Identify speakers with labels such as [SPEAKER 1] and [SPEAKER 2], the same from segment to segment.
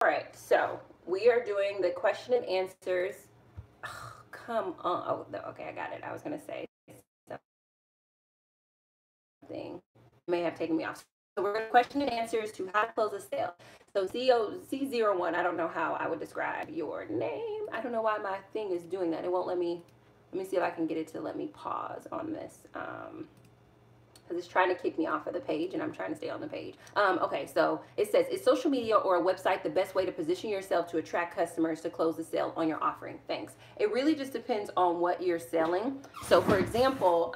[SPEAKER 1] right, so we are doing the question and answers. Oh, come on. Oh, no, okay, I got it. I was going to say something. May have taken me off. So we're going to question and answers to how to close a sale. So C01, I don't know how I would describe your name. I don't know why my thing is doing that. It won't let me. Let me see if I can get it to let me pause on this. Because it's trying to kick me off of the page and I'm trying to stay on the page. Okay, so it says, is social media or a website the best way to position yourself to attract customers to close the sale on your offering? Thanks. It really just depends on what you're selling. So for example,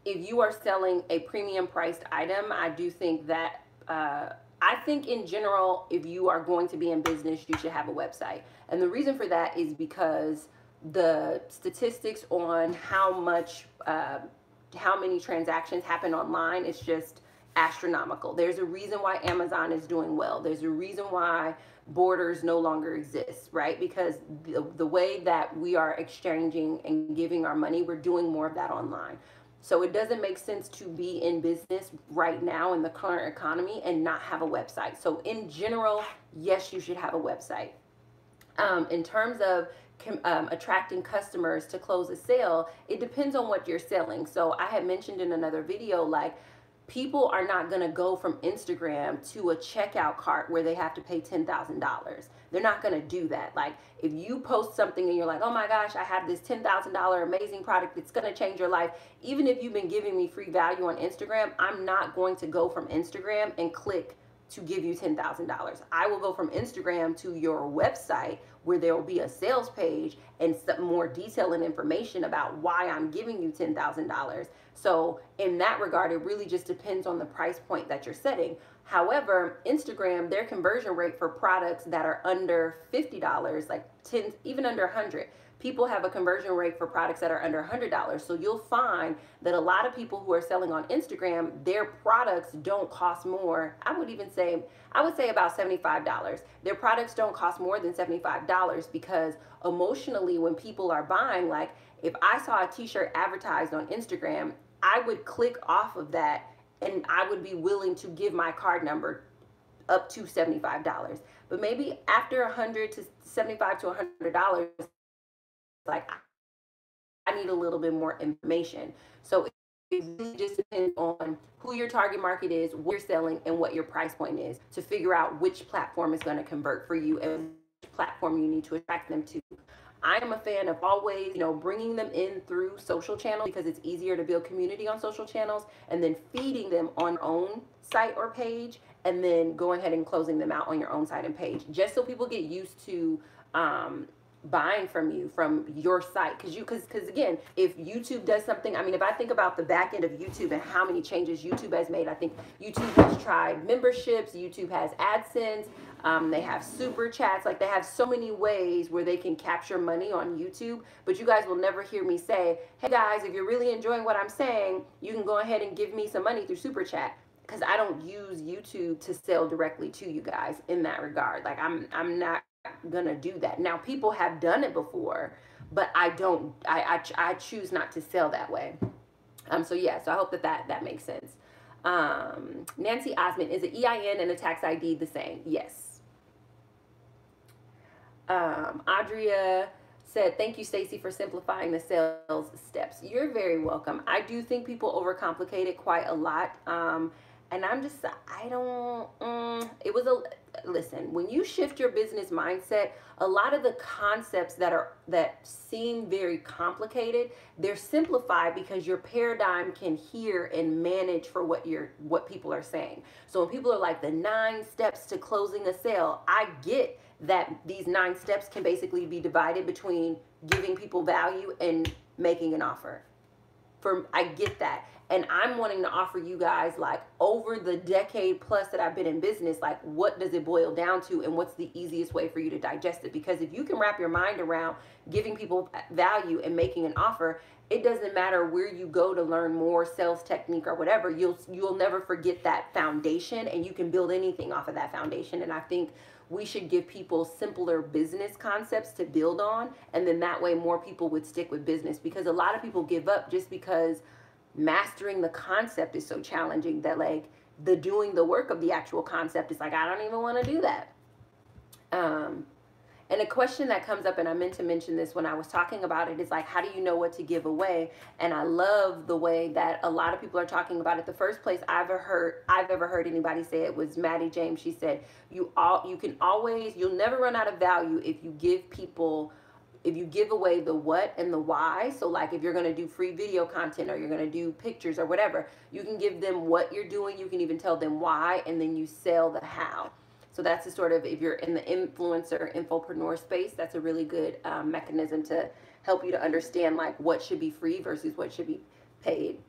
[SPEAKER 1] if you are selling a premium priced item, I do think that, I think in general, if you are going to be in business, you should have a website. And the reason for that is because the statistics on how many transactions happen online is just astronomical. There's a reason why Amazon is doing well. There's a reason why borders no longer exist, right? Because the way that we are exchanging and giving our money, we're doing more of that online. So it doesn't make sense to be in business right now in the current economy and not have a website. So in general, yes, you should have a website. In terms of attracting customers to close a sale, it depends on what you're selling. So I had mentioned in another video, like, people are not going to go from Instagram to a checkout cart where they have to pay $10,000. They're not going to do that. Like, if you post something and you're like, oh my gosh, I have this $10,000 amazing product that's going to change your life. Even if you've been giving me free value on Instagram, I'm not going to go from Instagram and click to give you $10,000. I will go from Instagram to your website where there will be a sales page and some more detail and information about why I'm giving you $10,000. So in that regard, it really just depends on the price point that you're setting. However, Instagram, their conversion rate for products that are under $50, like 10, even under 100, people have a conversion rate for products that are under $100. So you'll find that a lot of people who are selling on Instagram, their products don't cost more. I would say about $75. Their products don't cost more than $75 because emotionally, when people are buying, like, if I saw a t-shirt advertised on Instagram, I would click off of that and I would be willing to give my card number up to $75. But maybe after $100 to $75 to $100, like, I need a little bit more information. So it really just depends on who your target market is, what you're selling, and what your price point is to figure out which platform is going to convert for you and which platform you need to attract them to. I am a fan of always, bringing them in through social channels because it's easier to build community on social channels, and then feeding them on your own site or page, and then going ahead and closing them out on your own site and page, just so people get used to buying from you from your site. Because again, if YouTube does something, I mean, if I think about the back end of YouTube and how many changes YouTube has made, I think YouTube has tried memberships, YouTube has AdSense, they have super chats, like, they have so many ways where they can capture money on YouTube. But you guys will never hear me say, hey guys, if you're really enjoying what I'm saying, you can go ahead and give me some money through super chat, because I don't use YouTube to sell directly to you guys in that regard. Like, I'm not gonna do that. Now, people have done it before, but I choose not to sell that way. So yeah, so I hope that makes sense. Nancy Osmond, is an EIN and a tax ID the same? Yes. Adria said, thank you, Stacey, for simplifying the sales steps. You're very welcome. I do think people overcomplicate it quite a lot. And I'm just, listen, when you shift your business mindset, a lot of the concepts that seem very complicated, they're simplified because your paradigm can hear and manage for what people are saying. So when people are like, the 9 steps to closing a sale, I get that these 9 steps can basically be divided between giving people value and making an offer. I get that. And I'm wanting to offer you guys, like, over the decade plus that I've been in business, like, what does it boil down to and what's the easiest way for you to digest it? Because if you can wrap your mind around giving people value and making an offer, it doesn't matter where you go to learn more sales technique or whatever, you'll never forget that foundation, and you can build anything off of that foundation. And I think we should give people simpler business concepts to build on, and then that way more people would stick with business, because a lot of people give up just because mastering the concept is so challenging that, like, the doing the work of the actual concept is like, I don't even want to do that. a question that comes up, and I meant to mention this when I was talking about it, is like, how do you know what to give away? And I love the way that a lot of people are talking about it. The first place I've ever heard anybody say it was Maddie James. She said, you'll never run out of value if you give away the what and the why. So like if you're going to do free video content, or you're going to do pictures or whatever, you can give them what you're doing. You can even tell them why, and then you sell the how. So that's the sort of, if you're in the influencer, infopreneur space, that's a really good mechanism to help you to understand like what should be free versus what should be paid.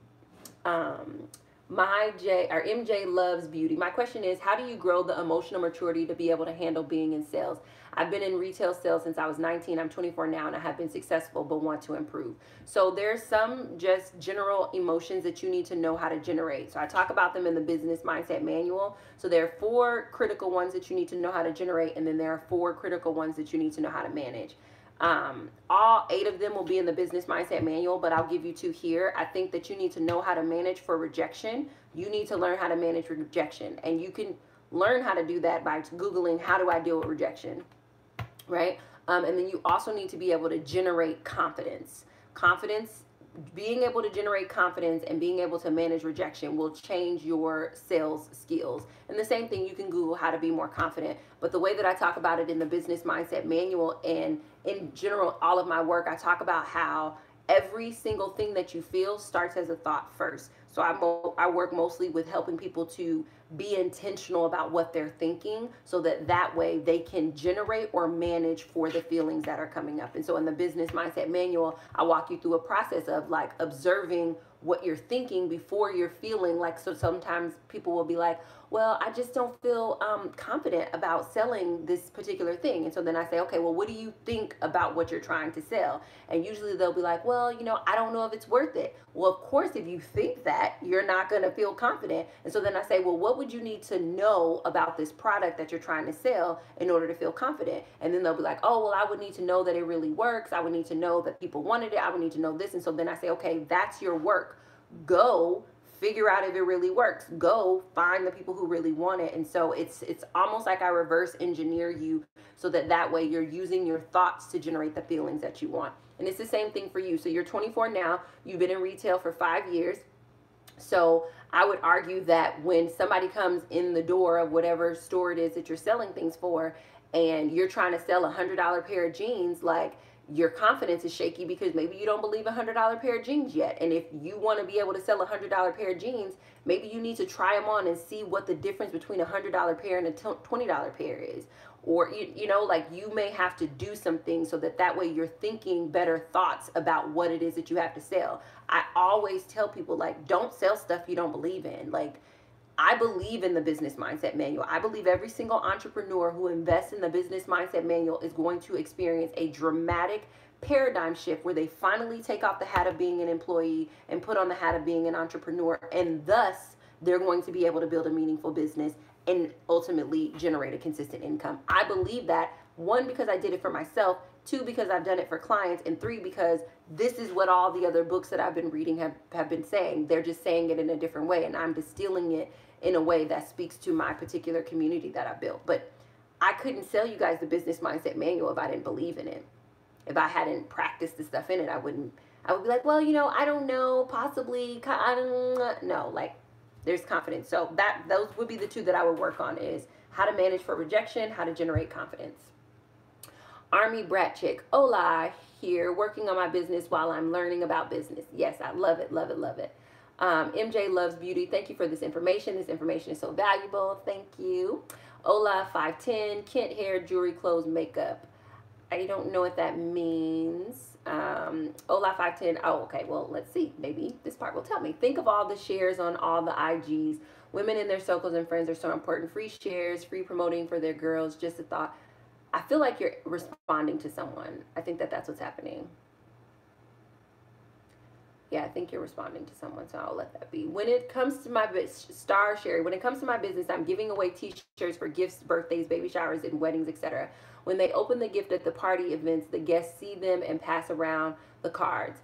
[SPEAKER 1] MJ loves beauty. My question is, how do you grow the emotional maturity to be able to handle being in sales? I've been in retail sales since I was 19. I'm 24 now, and I have been successful, but want to improve. So there's some just general emotions that you need to know how to generate. So I talk about them in the business mindset manual. So there are 4 critical ones that you need to know how to generate, and then there are 4 critical ones that you need to know how to manage. All 8 of them will be in the business mindset manual, but I'll give you 2 here. I think that you need to know how to manage for rejection. You need to learn how to manage rejection, and you can learn how to do that by Googling, how do I deal with rejection, right? And then you also need to be able to generate confidence. Being able to generate confidence and being able to manage rejection will change your sales skills. And the same thing, you can Google how to be more confident. But the way that I talk about it in the business mindset manual, and in general, all of my work, I talk about how every single thing that you feel starts as a thought first. So I work mostly with helping people to be intentional about what they're thinking, so that way they can generate or manage for the feelings that are coming up. And so in the business mindset manual, I walk you through a process of like observing what you're thinking before you're feeling like. So sometimes people will be like, well, I just don't feel confident about selling this particular thing. And so then I say, okay, well, what do you think about what you're trying to sell? And usually they'll be like, well, I don't know if it's worth it. Well, of course, if you think that, you're not going to feel confident. And so then I say, well, what would you need to know about this product that you're trying to sell in order to feel confident? And then they'll be like, oh, well, I would need to know that it really works. I would need to know that people wanted it. I would need to know this. And so then I say, okay, that's your work. Go figure out if it really works. Go find the people who really want it. And so it's almost like I reverse engineer you, so that way you're using your thoughts to generate the feelings that you want. And it's the same thing for you. So you're 24 now, you've been in retail for 5 years. So I would argue that when somebody comes in the door of whatever store it is that you're selling things for, and you're trying to sell $100 pair of jeans, like, your confidence is shaky because maybe you don't believe $100 pair of jeans yet. And if you want to be able to sell $100 pair of jeans, maybe you need to try them on and see what the difference between a $100 pair and a $20 pair is. Or, like, you may have to do some things so that way you're thinking better thoughts about what it is that you have to sell. I always tell people, like, don't sell stuff you don't believe in. Like, I believe in the business mindset manual. I believe every single entrepreneur who invests in the business mindset manual is going to experience a dramatic paradigm shift where they finally take off the hat of being an employee and put on the hat of being an entrepreneur. And thus, they're going to be able to build a meaningful business and ultimately generate a consistent income. I believe that, 1, because I did it for myself, 2, because I've done it for clients, and 3, because this is what all the other books that I've been reading have been saying. They're just saying it in a different way, and I'm distilling it in a way that speaks to my particular community that I built. But I couldn't sell you guys the business mindset manual if I didn't believe in it. If I hadn't practiced the stuff in it, I would be like, well, I don't know, possibly, I don't know, like, there's confidence. So those would be the 2 that I would work on, is how to manage for rejection, how to generate confidence. Army Brat Chick, hola, here, working on my business while I'm learning about business. Yes, I love it, love it, love it. MJ loves beauty. Thank you for this information. This information is so valuable. Thank you. Ola 510, Kent hair, jewelry, clothes, makeup. I don't know what that means. Ola 510, oh, okay, well, let's see. Maybe this part will tell me. Think of all the shares on all the IGs. Women in their circles and friends are so important. Free shares, free promoting for their girls. Just a thought. I feel like you're responding to someone. I think that's what's happening. Yeah, I think you're responding to someone, so I'll let that be. When it comes to my Star Sherry, when it comes to my business, I'm giving away t-shirts for gifts, birthdays, baby showers, and weddings, etc. When they open the gift at the party events, the guests see them and pass around the cards.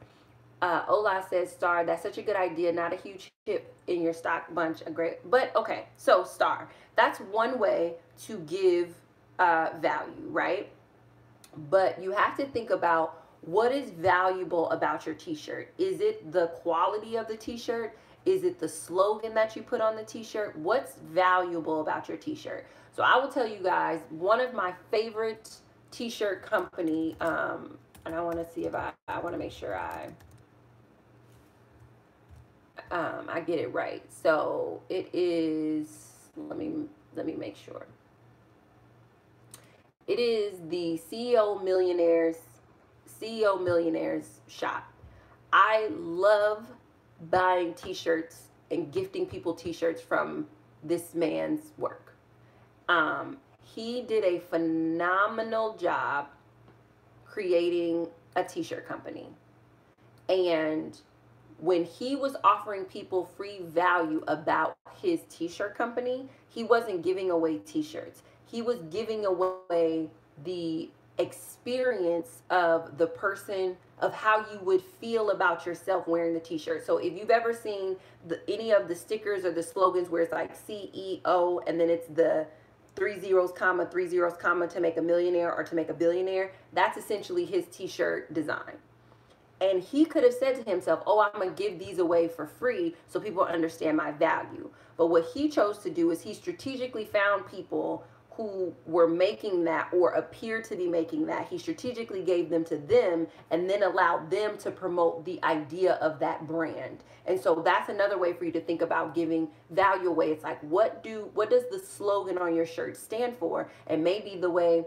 [SPEAKER 1] Ola says, Star, that's such a good idea. Not a huge chip in your stock bunch. But okay, so Star, that's one way to give value, right? But you have to think about what is valuable about your t-shirt. Is it the quality of the t-shirt? Is it the slogan that you put on the t-shirt? What's valuable about your t-shirt? So I will tell you guys, one of my favorite t-shirt company, and I want to see if I want to make sure I get it right. So it is, let me make sure. It is the CEO Millionaires shop. I love buying t-shirts and gifting people t-shirts from this man's work. He did a phenomenal job creating a t-shirt company. And when he was offering people free value about his t-shirt company, he wasn't giving away t-shirts. He was giving away the experience of the person, of how you would feel about yourself wearing the t-shirt. So if you've ever seen any of the stickers or the slogans where it's like CEO and then it's the 3 zeros, comma, 3 zeros, comma, to make a millionaire or to make a billionaire, that's essentially his t-shirt design. And he could have said to himself, oh, I'm going to give these away for free so people understand my value. But what he chose to do is he strategically found people who were making that or appeared to be making that. He strategically gave them to them and then allowed them to promote the idea of that brand. And so that's another way for you to think about giving value away. It's like, what does the slogan on your shirt stand for? And maybe the way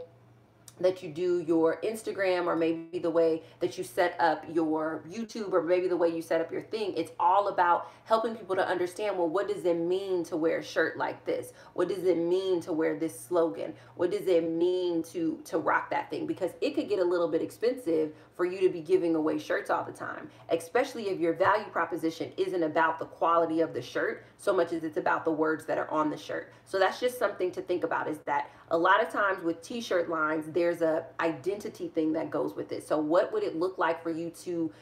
[SPEAKER 1] that you do your Instagram, or maybe the way that you set up your YouTube, or maybe the way you set up your thing, it's all about helping people to understand, well, what does it mean to wear a shirt like this? What does it mean to wear this slogan? What does it mean to rock that thing? Because it could get a little bit expensive for you to be giving away shirts all the time, especially if your value proposition isn't about the quality of the shirt so much as it's about the words that are on the shirt. So that's just something to think about, is that a lot of times with t-shirt lines, there's a identity thing that goes with it. So what would it look like for you to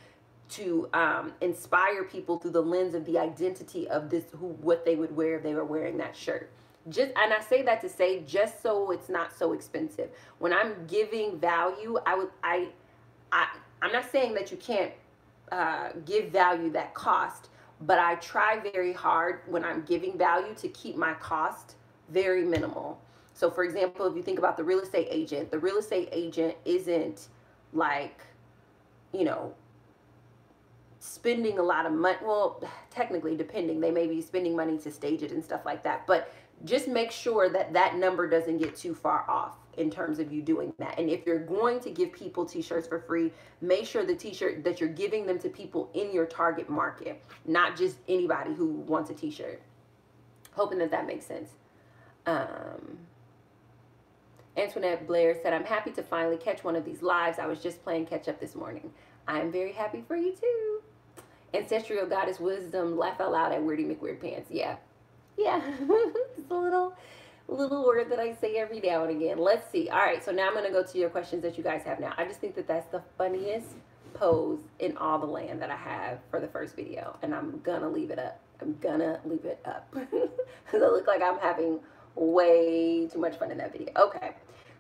[SPEAKER 1] inspire people through the lens of the identity of this, what they would wear if they were wearing that shirt? And I say that to say, just so it's not so expensive. When I'm giving value, I'm not saying that you can't give value that cost, but I try very hard when I'm giving value to keep my cost very minimal. So for example, if you think about the real estate agent isn't like, spending a lot of money. Well, technically, depending, they may be spending money to stage it and stuff like that. But just make sure that that number doesn't get too far off in terms of you doing that. And if you're going to give people t-shirts for free, make sure the t-shirt that you're giving them to people in your target market, not just anybody who wants a t-shirt. Hoping that makes sense. Antoinette Blair said, I'm happy to finally catch one of these lives. I was just playing catch up this morning. I am very happy for you too. Ancestral Goddess Wisdom, laugh out loud at Weirdy McWeird Pants. Yeah. It's a little word that I say every now and again. Let's see. All right, so now I'm going to go to your questions that you guys have now. I just think that that's the funniest pose in all the land that I have for the first video, and I'm going to leave it up. Because I look like I'm having way too much fun in that video. Okay.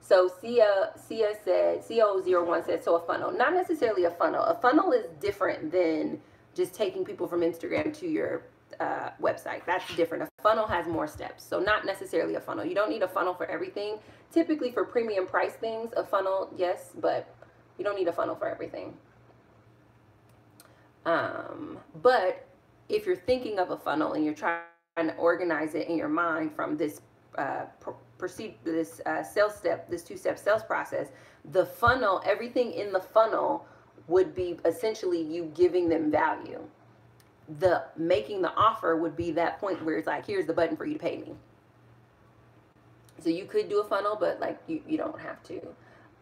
[SPEAKER 1] So Cia said, CO01 said, so a funnel. Not necessarily a funnel. A funnel is different than just taking people from Instagram to your website. That's different. A funnel has more steps. So not necessarily a funnel. You don't need a funnel for everything. Typically for premium price things, a funnel, yes, but you don't need a funnel for everything. But if you're thinking of a funnel and you're trying to organize it in your mind from this sales step, this two-step sales process, the funnel, everything in the funnel would be essentially you giving them value. The making the offer would be that point where it's like, here's the button for you to pay me. So you could do a funnel, but like you don't have to.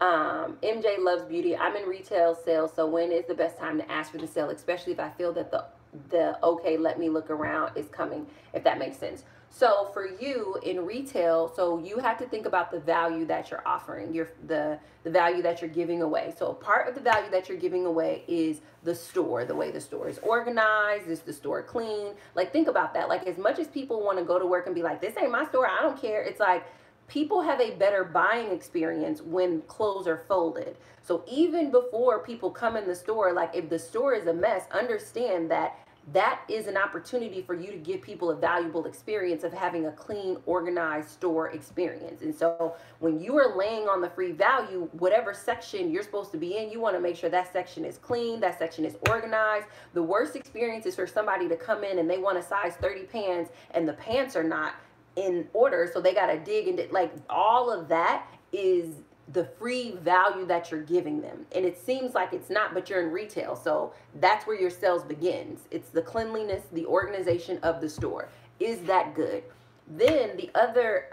[SPEAKER 1] MJ loves beauty. I'm in retail sales, so when is the best time to ask for the sale, especially if I feel that the okay, let me look around is coming, if that makes sense. So for you in retail, so you have to think about the value that you're offering, the value that you're giving away. So part of the value that you're giving away is the store, the way the store is organized, is the store clean? Like think about that. Like as much as people want to go to work and be like, this ain't my store, I don't care. It's like, people have a better buying experience when clothes are folded. So even before people come in the store, like if the store is a mess, understand that that is an opportunity for you to give people a valuable experience of having a clean, organized store experience. And so when you are laying on the free value, whatever section you're supposed to be in, you want to make sure that section is clean, that section is organized. The worst experience is for somebody to come in and they want a size 30 pants and the pants are not in order, so they got to dig into, like, all of that is the free value that you're giving them. And it seems like it's not, but you're in retail, so that's where your sales begins. It's the cleanliness, the organization of the store. Is that good? Then the other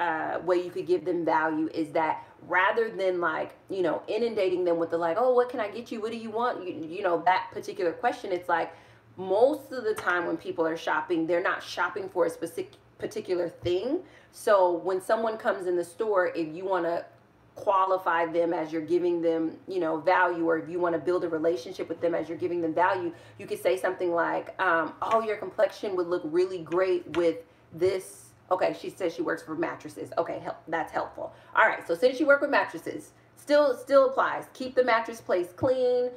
[SPEAKER 1] way you could give them value is that rather than, like, you know, inundating them with the, like, oh, what can I get you, what do you want, you know, that particular question, it's like most of the time when people are shopping, they're not shopping for a specific particular thing. So when someone comes in the store, if you want to qualify them as you're giving them, you know, value, or if you want to build a relationship with them as you're giving them value, you could say something like, oh, your complexion would look really great with this. Okay, she says she works for mattresses. Okay, that's helpful. All right, so since you work with mattresses, still applies. Keep the mattress place clean.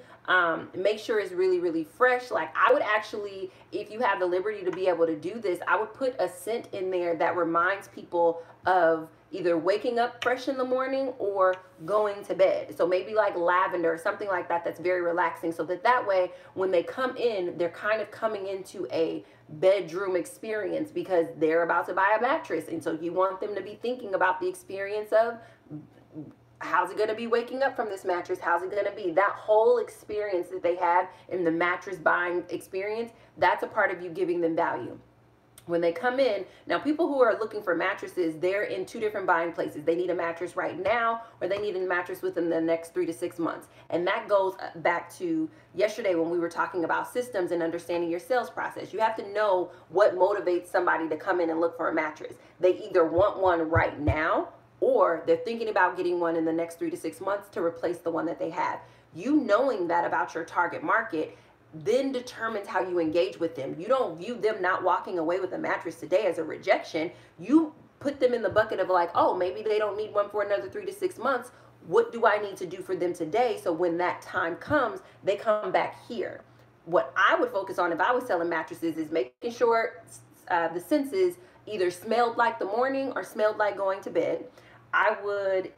[SPEAKER 1] Make sure it's really, really fresh. Like, I would actually, if you have the liberty to be able to do this, I would put a scent in there that reminds people of either waking up fresh in the morning or going to bed. So maybe like lavender or something like that, that's very relaxing, so that way when they come in, they're kind of coming into a bedroom experience because they're about to buy a mattress. And so you want them to be thinking about the experience of, how's it going to be waking up from this mattress? How's it going to be? That whole experience that they have in the mattress buying experience, that's a part of you giving them value. When they come in, now people who are looking for mattresses, they're in two different buying places. They need a mattress right now, or they need a mattress within the next 3 to 6 months. And that goes back to yesterday when we were talking about systems and understanding your sales process. You have to know what motivates somebody to come in and look for a mattress. They either want one right now, or they're thinking about getting one in the next 3 to 6 months to replace the one that they have. You knowing that about your target market then determines how you engage with them. You don't view them not walking away with a mattress today as a rejection. You put them in the bucket of like, oh, maybe they don't need one for another 3 to 6 months. What do I need to do for them today? So when that time comes, they come back here. What I would focus on if I was selling mattresses is making sure the senses either smelled like the morning or smelled like going to bed. I would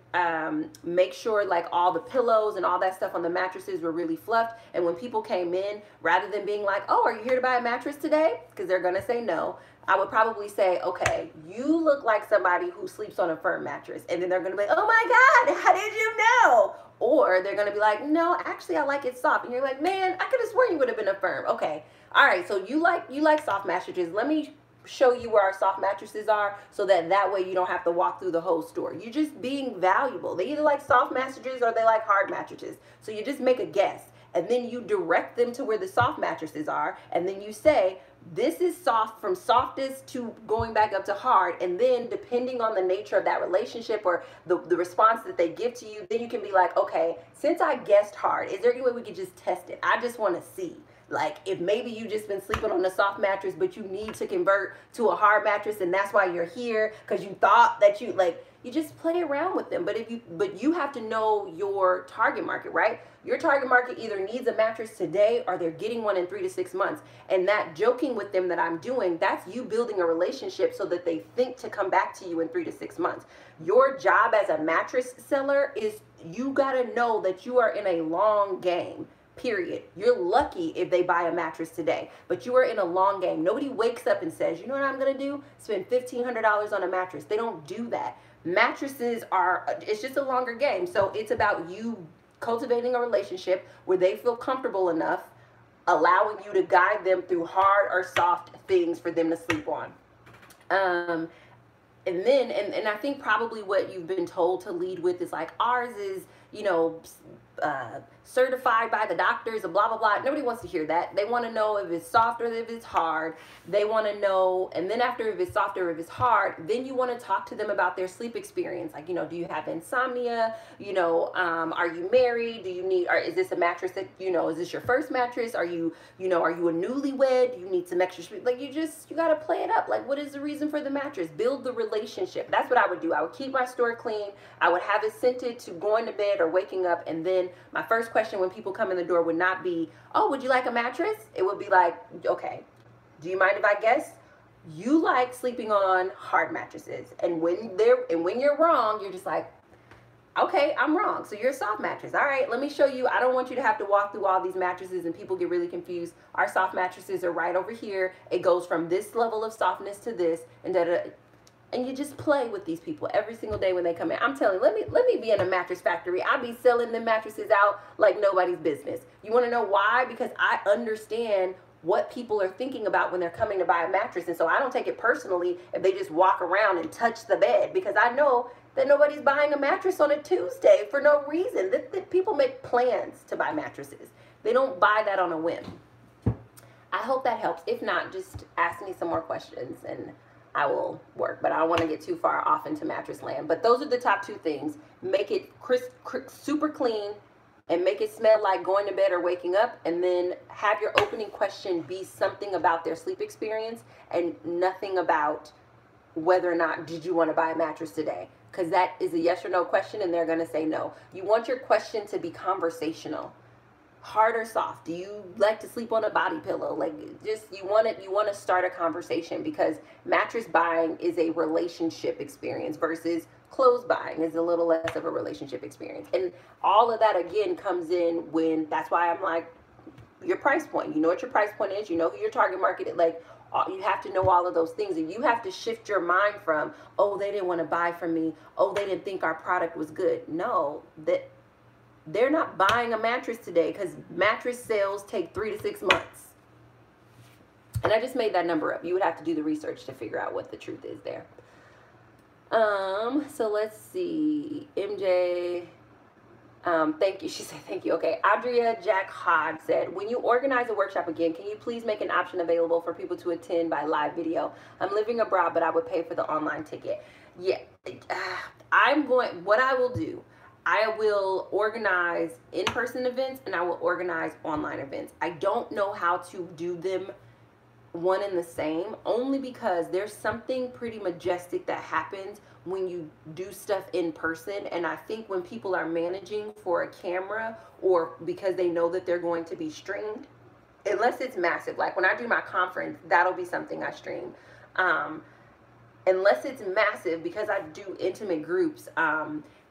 [SPEAKER 1] make sure like all the pillows and all that stuff on the mattresses were really fluffed. And when people came in, rather than being like, oh, are you here to buy a mattress today? Because they're going to say no. I would probably say, okay, you look like somebody who sleeps on a firm mattress. And then they're going to be like, oh my God, how did you know? Or they're going to be like, no, actually, I like it soft. And you're like, man, I could have sworn you would have been a firm. Okay. All right. So you like soft mattresses. Let me show you where our soft mattresses are, so that way you don't have to walk through the whole store. You're just being valuable. They either like soft mattresses or they like hard mattresses. So you just make a guess, and then you direct them to where the soft mattresses are, and then you say, this is soft, from softest to going back up to hard. And then depending on the nature of that relationship or the response that they give to you, then you can be like, okay, since I guessed hard, is there any way we could just test it? I just want to see. Like, if maybe you just been sleeping on a soft mattress, but you need to convert to a hard mattress, and that's why you're here, because you thought that you just play around with them. But you have to know your target market, right? Your target market either needs a mattress today or they're getting one in 3 to 6 months. And that joking with them that I'm doing, that's you building a relationship so that they think to come back to you in 3 to 6 months. Your job as a mattress seller is you got to know that you are in a long game. Period. You're lucky if they buy a mattress today, but you are in a long game. Nobody wakes up and says, you know what I'm going to do? Spend $1,500 on a mattress. They don't do that. Mattresses it's just a longer game. So it's about you cultivating a relationship where they feel comfortable enough, allowing you to guide them through hard or soft things for them to sleep on. And then, and I think probably what you've been told to lead with is like, ours is, certified by the doctors and blah, blah, blah. Nobody wants to hear that. They want to know if it's soft or if it's hard. They want to know, and then after if it's soft or if it's hard, then you want to talk to them about their sleep experience. Like, do you have insomnia? Are you married? Is this a mattress that, is this your first mattress? Are you a newlywed? Do you need some extra sleep? Like, you got to play it up. Like, what is the reason for the mattress? Build the relationship. relationship. That's what I would do. I would keep my store clean. I would have it scented to going to bed or waking up. And then my first question when people come in the door would not be, oh, would you like a mattress? It would be like, okay, do you mind if I guess? You like sleeping on hard mattresses. And when you're wrong, you're just like, okay, I'm wrong. So you're a soft mattress. All right, let me show you. I don't want you to have to walk through all these mattresses and people get really confused. Our soft mattresses are right over here. It goes from this level of softness to this, and and you just play with these people every single day when they come in. I'm telling you, let me be in a mattress factory. I'll be selling the mattresses out like nobody's business. You want to know why? Because I understand what people are thinking about when they're coming to buy a mattress. And so I don't take it personally if they just walk around and touch the bed, because I know that nobody's buying a mattress on a Tuesday for no reason. That people make plans to buy mattresses. They don't buy that on a whim. I hope that helps. If not, just ask me some more questions and I will work. But I don't want to get too far off into mattress land. But those are the top two things. Make it super clean and make it smell like going to bed or waking up. And then have your opening question be something about their sleep experience and nothing about whether or not did you want to buy a mattress today. Because that is a yes or no question and they're going to say no. You want your question to be conversational. Hard or soft? Do you like to sleep on a body pillow? Like, just you want to start a conversation, because mattress buying is a relationship experience versus clothes buying is a little less of a relationship experience. And all of that again comes in when, that's why I'm like, your price point. You know what your price point is, you know who your target market is. Like, you have to know all of those things, and you have to shift your mind from, oh, they didn't want to buy from me, oh, they didn't think our product was good. No, that they're not buying a mattress today, because mattress sales take 3 to 6 months. And I just made that number up. You would have to do the research to figure out what the truth is there. So let's see. MJ, thank you. She said thank you. Okay. Adria Jack Hod said, when you organize a workshop again, can you please make an option available for people to attend by live video? I'm living abroad, but I would pay for the online ticket. Yeah. What I will do, I will organize in-person events and I will organize online events. I don't know how to do them one and the same, only because there's something pretty majestic that happens when you do stuff in person. And I think when people are managing for a camera, or because they know that they're going to be streamed, unless it's massive, like when I do my conference, that'll be something I stream. Unless it's massive, because I do intimate groups,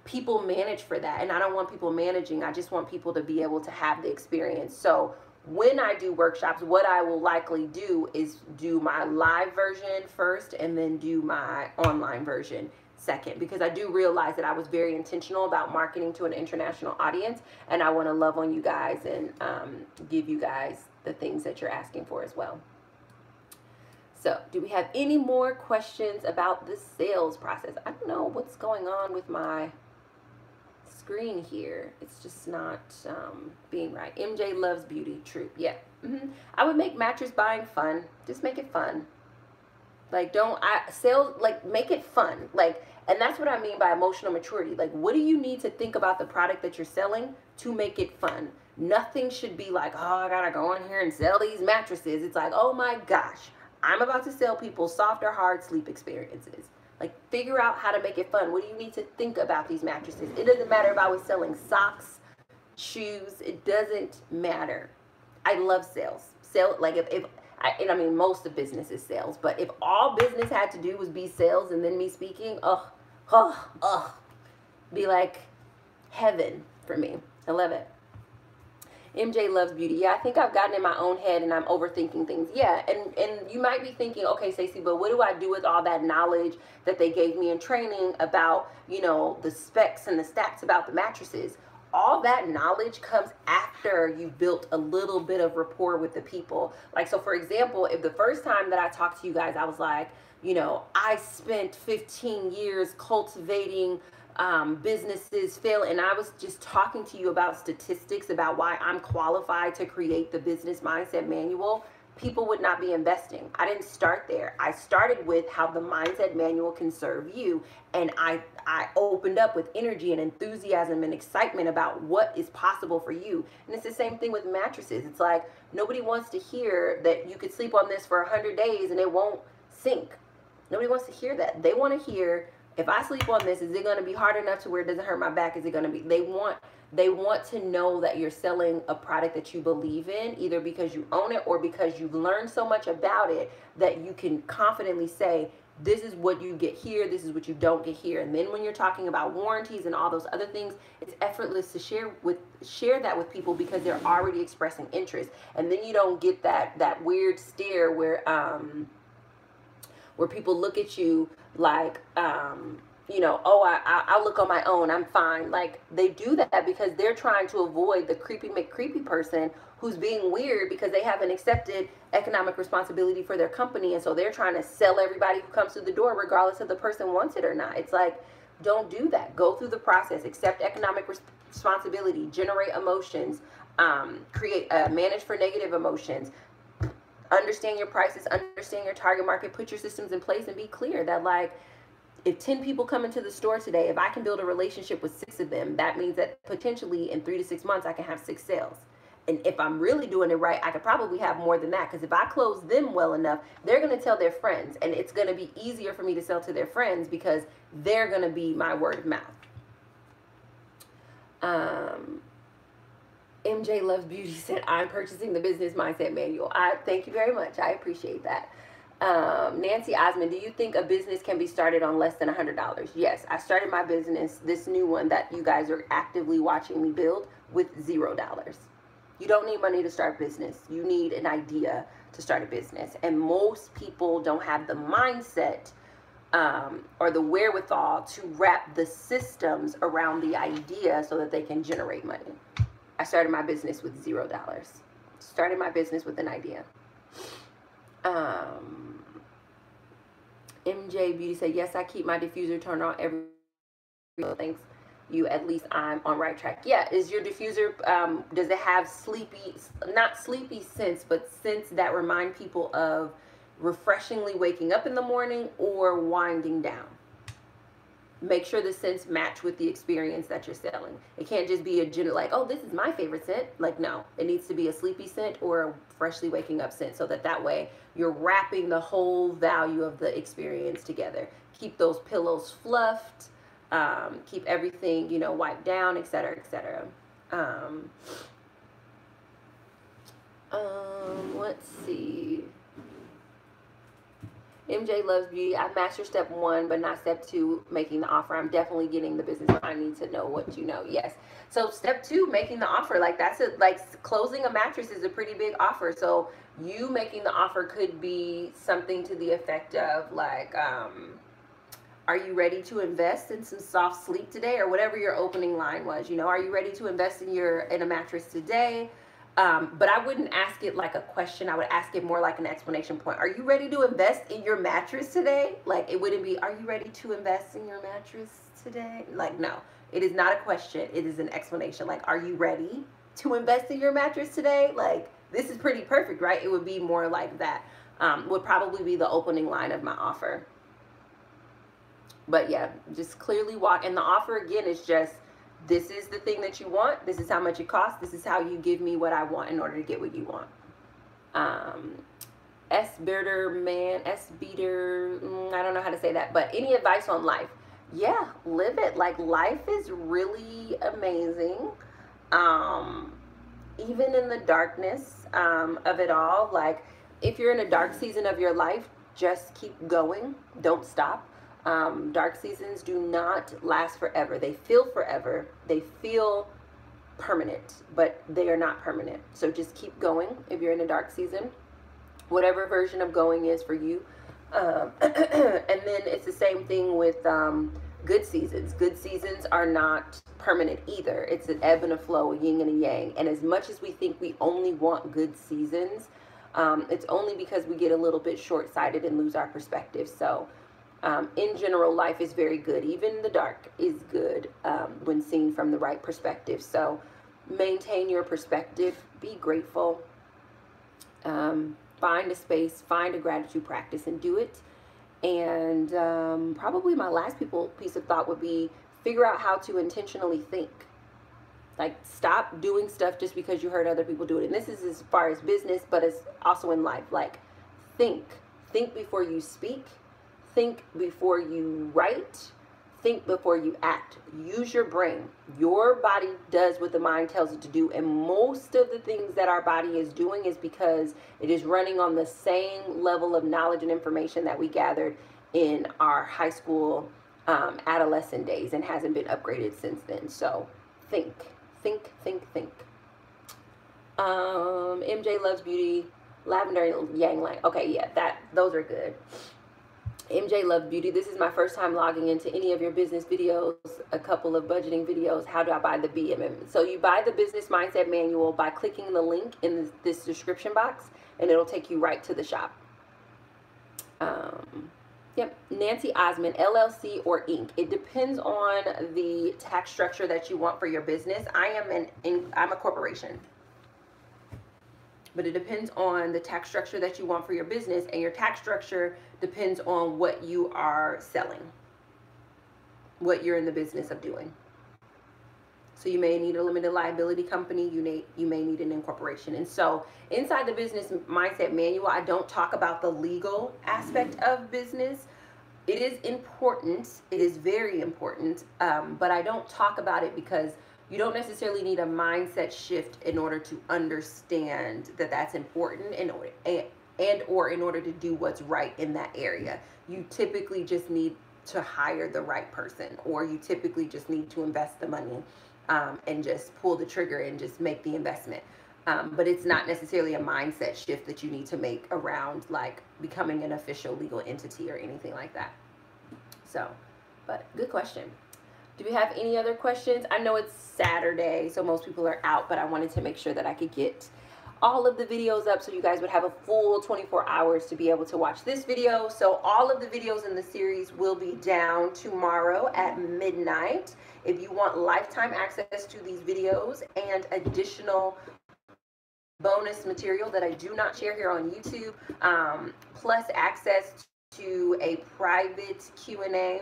[SPEAKER 1] people manage for that, and I don't want people managing. I just want people to be able to have the experience. So when I do workshops, what I will likely do is do my live version first and then do my online version second, because I do realize that I was very intentional about marketing to an international audience, and I want to love on you guys and give you guys the things that you're asking for as well. So do we have any more questions about the sales process? I don't know what's going on with my screen here. It's just not being right. MJ loves beauty. True. Yeah. I would make mattress buying fun. Just make it fun. Like, make it fun. Like, and that's what I mean by emotional maturity. Like, what do you need to think about the product that you're selling to make it fun? Nothing should be like, oh, I gotta go in here and sell these mattresses. It's like, oh my gosh, I'm about to sell people soft or hard sleep experiences. Like, figure out how to make it fun. What do you need to think about these mattresses? It doesn't matter if I was selling socks, shoes. It doesn't matter. I love sales. Like, I mean, most of business is sales. But if all business had to do was be sales and then me speaking, be like heaven for me. I love it. MJ loves beauty. Yeah, I think I've gotten in my own head and I'm overthinking things. Yeah, and you might be thinking, okay, Stacey, but what do I do with all that knowledge that they gave me in training about, you know, the specs and the stats about the mattresses? All that knowledge comes after you built a little bit of rapport with the people. Like, so for example, if the first time that I talked to you guys, I was like, you know, I spent 15 years cultivating businesses fail, and I was just talking to you about statistics about why I'm qualified to create the business mindset manual, people would not be investing. I didn't start there. I started with how the mindset manual can serve you, and I opened up with energy and enthusiasm and excitement about what is possible for you. And it's the same thing with mattresses. It's like, nobody wants to hear that you could sleep on this for 100 days and it won't sink. Nobody wants to hear that. They want to hear, if I sleep on this, is it going to be hard enough to where it doesn't hurt my back? Is it going to be, they want to know that you're selling a product that you believe in, either because you own it or because you've learned so much about it that you can confidently say, this is what you get here, this is what you don't get here. And then when you're talking about warranties and all those other things, it's effortless to share that with people because they're already expressing interest. And then you don't get that weird stare where people look at you like, you know, oh, I'll look on my own, I'm fine. Like, they do that because they're trying to avoid the creepy McCreepy person who's being weird because they haven't accepted economic responsibility for their company. And so they're trying to sell everybody who comes through the door, regardless if the person wants it or not. It's like, don't do that. Go through the process, accept economic responsibility, generate emotions, manage for negative emotions, understand your prices, understand your target market, put your systems in place, and be clear that, like, if 10 people come into the store today, if I can build a relationship with 6 of them, that means that potentially in 3 to 6 months, I can have 6 sales. And if I'm really doing it right, I could probably have more than that, because if I close them well enough, they're going to tell their friends, and it's going to be easier for me to sell to their friends because they're going to be my word of mouth. MJ Loves Beauty said, I'm purchasing the Business Mindset Manual. Thank you very much. I appreciate that. Nancy Osmond, do you think a business can be started on less than $100? Yes, I started my business, this new one that you guys are actively watching me build, with $0. You don't need money to start business. You need an idea to start a business. And most people don't have the mindset or the wherewithal to wrap the systems around the idea so that they can generate money. I started my business with $0. Started my business with an idea. MJ Beauty said, yes, I keep my diffuser turned on every. Thanks you, at least I'm on right track. Yeah, is your diffuser, does it have sleepy, not sleepy scents, but scents that remind people of refreshingly waking up in the morning or winding down? Make sure the scents match with the experience that you're selling. It can't just be a general, like, oh, this is my favorite scent. Like, no, it needs to be a sleepy scent or a freshly waking up scent, so that way you're wrapping the whole value of the experience together. Keep those pillows fluffed, keep everything, you know, wiped down, etc., etc. Let's see. MJ Loves Beauty. I mastered step 1, but not step 2, making the offer. I'm definitely getting the business. I need to know what you know. Yes. So step 2, making the offer. Like, that's it. Like, closing a mattress is a pretty big offer. So you making the offer could be something to the effect of, like, are you ready to invest in some soft sleep today? Or whatever your opening line was. You know, are you ready to invest in a mattress today? But I wouldn't ask it like a question. I would ask it more like an explanation point. Are you ready to invest in your mattress today? Like, it wouldn't be, are you ready to invest in your mattress today? Like, no, it is not a question. It is an explanation. Like, are you ready to invest in your mattress today? Like, this is pretty perfect, right? It would be more like that. Would probably be the opening line of my offer. But yeah, just clearly walk. And the offer, again, is just, this is the thing that you want. This is how much it costs. This is how you give me what I want in order to get what you want. S-Beater, I don't know how to say that. But any advice on life? Yeah, live it. Like, life is really amazing. Even in the darkness of it all. Like, if you're in a dark season of your life, just keep going. Don't stop. Dark seasons do not last forever. They feel forever. They feel permanent, but they are not permanent. So just keep going if you're in a dark season, whatever version of going is for you. And then it's the same thing with good seasons. Good seasons are not permanent either. It's an ebb and a flow, a yin and a yang. And as much as we think we only want good seasons, it's only because we get a little bit short-sighted and lose our perspective. So in general, life is very good. Even the dark is good when seen from the right perspective. So maintain your perspective. Be grateful. Find a space. Find a gratitude practice and do it. And probably my last piece of thought would be figure out how to intentionally think. Like, stop doing stuff just because you heard other people do it. And this is as far as business, but it's also in life. Like, think. Think before you speak. Think before you write. Think before you act. Use your brain. Your body does what the mind tells it to do. And most of the things that our body is doing is because it is running on the same level of knowledge and information that we gathered in our high school, adolescent days, and hasn't been upgraded since then. So think, think, think, think. MJ loves beauty. Lavender Yang Lang. Okay, yeah, those are good. MJ Love Beauty. This is my first time logging into any of your business videos, a couple of budgeting videos. How do I buy the BMM? So you buy the Business Mindset Manual by clicking the link in this description box, and it'll take you right to the shop. Yep, Nancy Osmond, LLC or Inc. It depends on the tax structure that you want for your business. I'm a corporation. But it depends on the tax structure that you want for your business, and your tax structure depends on what you are selling, what you're in the business of doing. So you may need a limited liability company, you may need an incorporation. And so inside the Business Mindset Manual, I don't talk about the legal aspect of business. It is important, it is very important, but I don't talk about it because you don't necessarily need a mindset shift in order to understand that that's important and or in order to do what's right in that area. You typically just need to hire the right person, or you typically just need to invest the money and just pull the trigger and just make the investment. But it's not necessarily a mindset shift that you need to make around like becoming an official legal entity or anything like that. So, but good question. Do we have any other questions? I know it's Saturday, so most people are out, but I wanted to make sure that I could get all of the videos up so you guys would have a full 24 hours to be able to watch this video. So all of the videos in the series will be down tomorrow at midnight. If you want lifetime access to these videos and additional bonus material that I do not share here on YouTube, plus access to a private Q&A,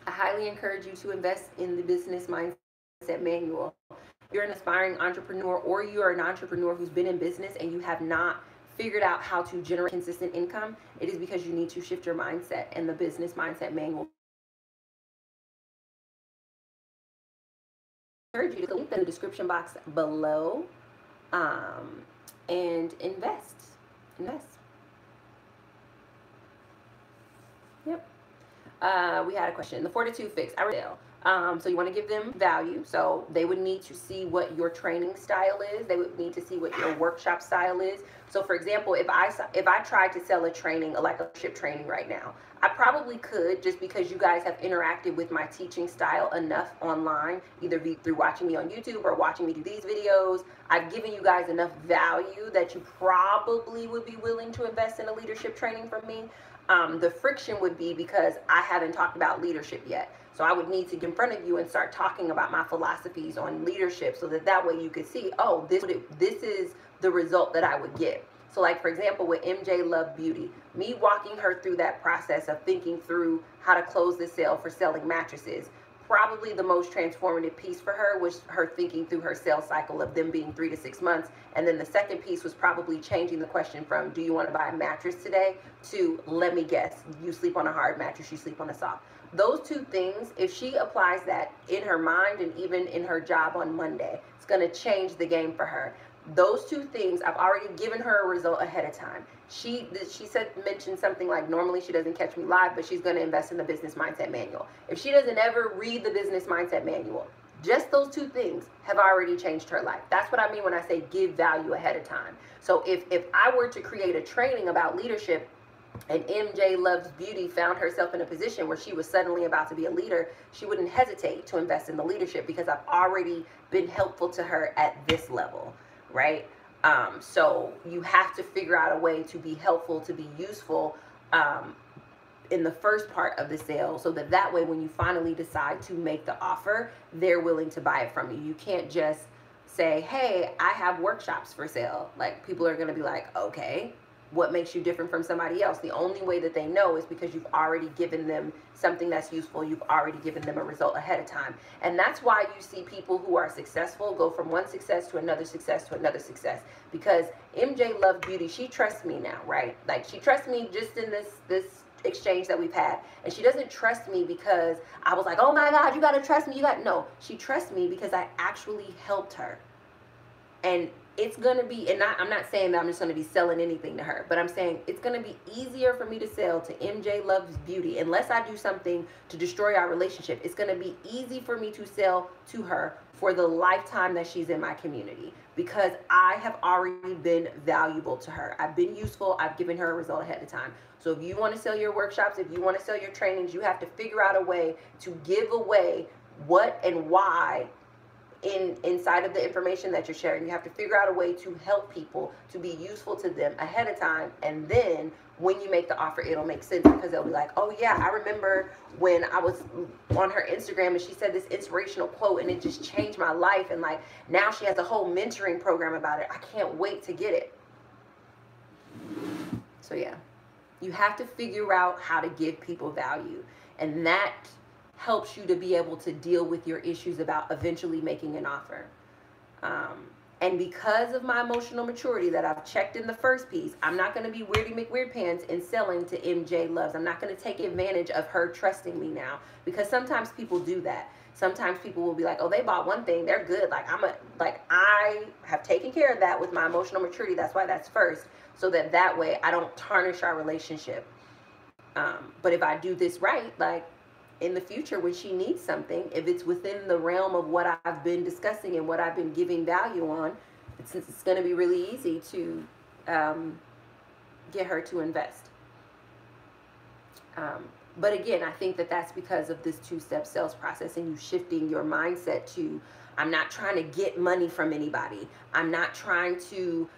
[SPEAKER 1] I highly encourage you to invest in the Business Mindset Manual. If you're an aspiring entrepreneur, or you are an entrepreneur who's been in business and you have not figured out how to generate consistent income, it is because you need to shift your mindset, and the Business Mindset Manual. I encourage you to link in the description box below and invest. Yep. We had a question. The Fortitude Fix. So you want to give them value. So they would need to see what your training style is. They would need to see what your workshop style is. So for example, if I tried to sell a training, like a leadership training right now, I probably could, just because you guys have interacted with my teaching style enough online, either through watching me on YouTube or watching me do these videos. I've given you guys enough value that you probably would be willing to invest in a leadership training from me. The friction would be because I haven't talked about leadership yet. So I would need to get in front of you and start talking about my philosophies on leadership, so that way you could see, oh, this is the result that I would get. So like, for example, with MJ Love Beauty, me walking her through that process of thinking through how to close the sale for selling mattresses, probably the most transformative piece for her was her thinking through her sales cycle of them being 3 to 6 months. And then the second piece was probably changing the question from, do you want to buy a mattress today, to, let me guess, you sleep on a hard mattress, you sleep on a soft. Those two things, if she applies that in her mind and even in her job on Monday, it's going to change the game for her. Those two things, I've already given her a result ahead of time. She mentioned something like, normally she doesn't catch me live, but she's going to invest in the Business Mindset Manual. If she doesn't ever read the Business Mindset Manual, just those two things have already changed her life. That's what I mean when I say give value ahead of time. So if I were to create a training about leadership, and MJ Loves Beauty found herself in a position where she was suddenly about to be a leader, she wouldn't hesitate to invest in the leadership, because I've already been helpful to her at this level, right? So you have to figure out a way to be helpful, to be useful in the first part of the sale, so that way when you finally decide to make the offer, they're willing to buy it from you. You can't just say, hey, I have workshops for sale. Like, people are going to be like, okay, what makes you different from somebody else? The only way that they know is because you've already given them something that's useful. You've already given them a result ahead of time. And that's why you see people who are successful go from one success to another success to another success. Because MJ Love Beauty, she trusts me now, right? Like, she trusts me just in this exchange that we've had. And she doesn't trust me because I was like, oh my God, you got to trust me. No, she trusts me because I actually helped her. And it's going to be, and I'm not saying that I'm just going to be selling anything to her, but I'm saying it's going to be easier for me to sell to MJ Loves Beauty unless I do something to destroy our relationship. It's going to be easy for me to sell to her for the lifetime that she's in my community because I have already been valuable to her. I've been useful. I've given her a result ahead of time. So if you want to sell your workshops, if you want to sell your trainings, you have to figure out a way to give away what and why inside of the information that you're sharing. You have to figure out a way to help people, to be useful to them ahead of time, and then when you make the offer, it'll make sense because they'll be like, oh yeah, I remember when I was on her Instagram and she said this inspirational quote and it just changed my life, and like now she has a whole mentoring program about it. I can't wait to get it. So yeah, you have to figure out how to give people value, and that helps you to be able to deal with your issues about eventually making an offer. And because of my emotional maturity that I've checked in the first piece, I'm not going to be Weirdy McWeirdpants and selling to MJ Loves. I'm not going to take advantage of her trusting me now, because sometimes people do that. Sometimes people will be like, oh, they bought one thing, they're good. I have taken care of that with my emotional maturity. That's why that's first, so that way I don't tarnish our relationship. But if I do this right, like, in the future when she needs something, if it's within the realm of what I've been discussing and what I've been giving value on, it's going to be really easy to get her to invest. But again, I think that that's because of this two-step sales process and you shifting your mindset to, I'm not trying to get money from anybody. I'm not trying to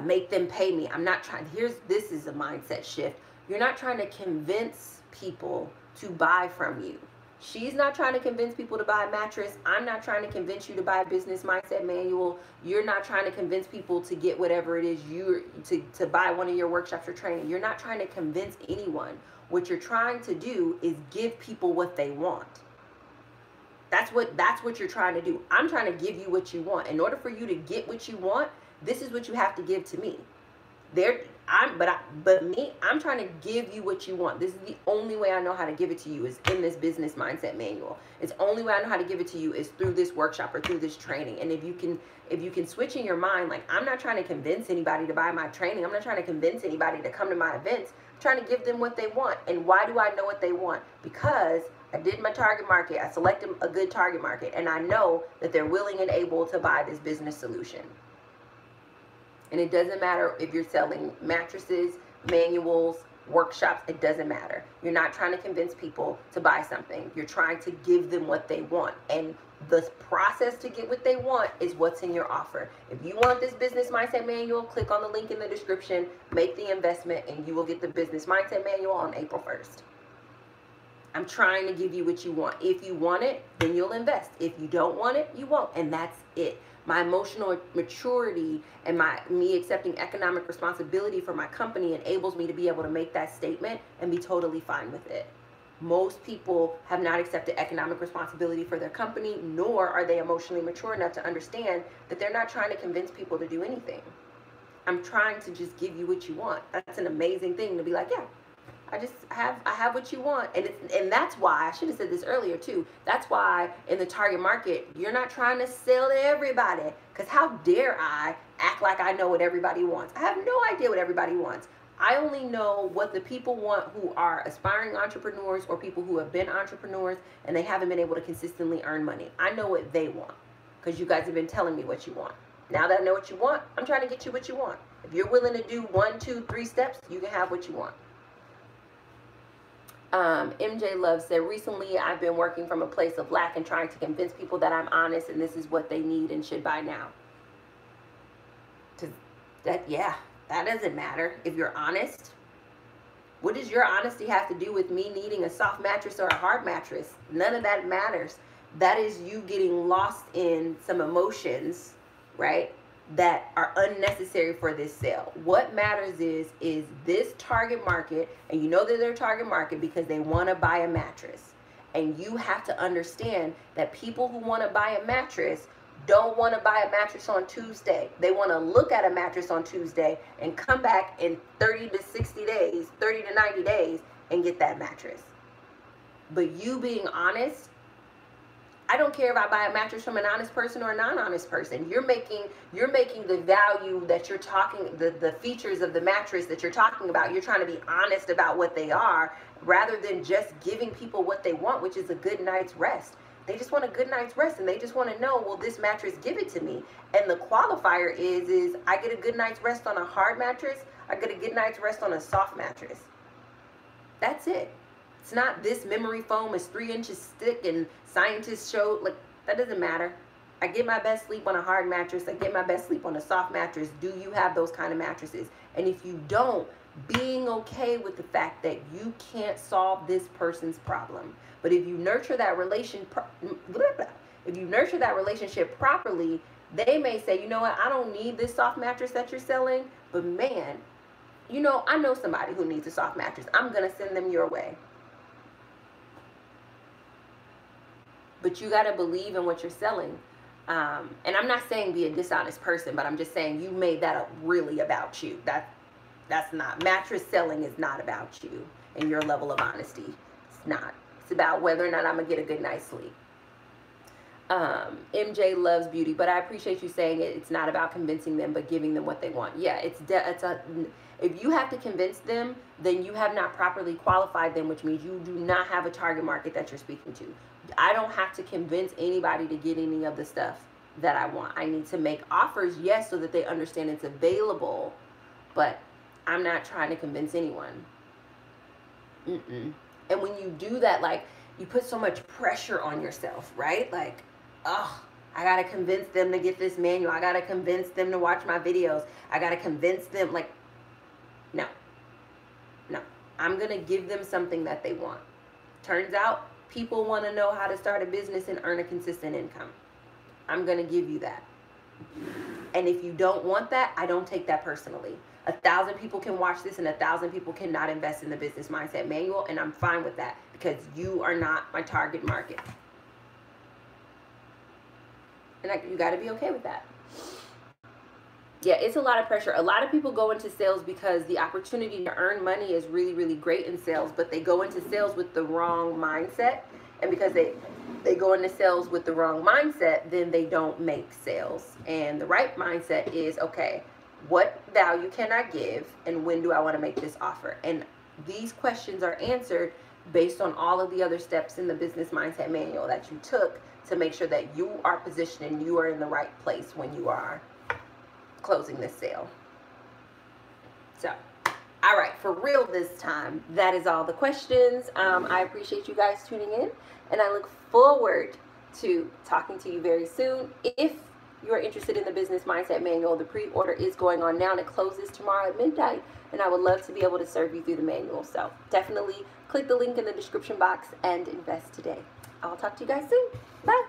[SPEAKER 1] make them pay me. I'm not trying, this is a mindset shift. You're not trying to convince people to buy from you. She's not trying to convince people to buy a mattress. I'm not trying to convince you to buy a business mindset manual. You're not trying to convince people to get whatever it is to buy one of your workshops or training. You're not trying to convince anyone. What you're trying to do is give people what they want. That's what you're trying to do. I'm trying to give you what you want. In order for you to get what you want, this is what you have to give to me. I'm trying to give you what you want. This is the only way I know how to give it to you is in this business mindset manual. It's the only way I know how to give it to you is through this workshop or through this training. And if you can switch in your mind, like, I'm not trying to convince anybody to buy my training. I'm not trying to convince anybody to come to my events. I'm trying to give them what they want. And why do I know what they want? Because I did my target market. I selected a good target market, and I know that they're willing and able to buy this business solution. And it doesn't matter if you're selling mattresses, manuals, workshops, it doesn't matter. You're not trying to convince people to buy something. You're trying to give them what they want. And the process to get what they want is what's in your offer. If you want this business mindset manual, click on the link in the description, make the investment, and you will get the business mindset manual on April 1st. I'm trying to give you what you want. If you want it, then you'll invest. If you don't want it, you won't. And that's it. My emotional maturity and me accepting economic responsibility for my company enables me to be able to make that statement and be totally fine with it. Most people have not accepted economic responsibility for their company, nor are they emotionally mature enough to understand that they're not trying to convince people to do anything. I'm trying to just give you what you want. That's an amazing thing to be like, yeah, I have what you want. And that's why, I should have said this earlier too, that's why in the target market, you're not trying to sell to everybody, because how dare I act like I know what everybody wants. I have no idea what everybody wants. I only know what the people want who are aspiring entrepreneurs or people who have been entrepreneurs and they haven't been able to consistently earn money. I know what they want because you guys have been telling me what you want. Now that I know what you want, I'm trying to get you what you want. If you're willing to do 1, 2, 3 steps, you can have what you want. MJ Love said, recently I've been working from a place of lack and trying to convince people that I'm honest and this is what they need and should buy now. That doesn't matter if you're honest. What does your honesty have to do with me needing a soft mattress or a hard mattress? None of that matters. That is you getting lost in some emotions, right, that are unnecessary for this sale. What matters is this target market, and you know that they're target market because they want to buy a mattress. And you have to understand that people who want to buy a mattress don't want to buy a mattress on Tuesday. They want to look at a mattress on Tuesday and come back in 30 to 60 days, 30 to 90 days, and get that mattress. But you being honest, I don't care if I buy a mattress from an honest person or a non-honest person. You're making the value that you're talking, the features of the mattress that you're talking about. You're trying to be honest about what they are, rather than just giving people what they want, which is a good night's rest. They just want a good night's rest, and they just want to know, will this mattress give it to me? And the qualifier is I get a good night's rest on a hard mattress, I get a good night's rest on a soft mattress. That's it. It's not this memory foam is 3 inches thick and scientists showed, like, that doesn't matter. I get my best sleep on a hard mattress. I get my best sleep on a soft mattress. Do you have those kind of mattresses? And if you don't, being okay with the fact that you can't solve this person's problem. But if you nurture that relationship properly, they may say, you know what, I don't need this soft mattress that you're selling, but man, you know, I know somebody who needs a soft mattress. I'm going to send them your way. But you got to believe in what you're selling. And I'm not saying be a dishonest person, but I'm just saying you made that really about you. That's not. Mattress selling is not about you and your level of honesty. It's not. It's about whether or not I'm going to get a good night's sleep. MJ loves beauty, but I appreciate you saying it. It's not about convincing them, but giving them what they want. Yeah, if you have to convince them, then you have not properly qualified them, which means you do not have a target market that you're speaking to. I don't have to convince anybody to get any of the stuff that I want. I need to make offers, yes, so that they understand it's available, but I'm not trying to convince anyone. And when you do that, like, you put so much pressure on yourself, right? Like, oh, I got to convince them to get this manual. I got to convince them to watch my videos. I got to convince them, like, no. I'm going to give them something that they want. Turns out, people want to know how to start a business and earn a consistent income. I'm going to give you that. And if you don't want that, I don't take that personally. 1,000 people can watch this and 1,000 people cannot invest in the Business Mindset Manual, and I'm fine with that because you are not my target market. And you got to be okay with that. Yeah, it's a lot of pressure. A lot of people go into sales because the opportunity to earn money is really, really great in sales, but they go into sales with the wrong mindset. And because they go into sales with the wrong mindset, then they don't make sales. And the right mindset is, okay, what value can I give and when do I want to make this offer? And these questions are answered based on all of the other steps in the Business Mindset Manual that you took to make sure that you are positioned and you are in the right place when you are closing this sale. So, all right, for real this time, that is all the questions. I appreciate you guys tuning in, and I look forward to talking to you very soon. If you are interested in the Business Mindset Manual, the pre-order is going on now, and it closes tomorrow at midnight, and I would love to be able to serve you through the manual. So definitely click the link in the description box and invest today. I'll talk to you guys soon. Bye.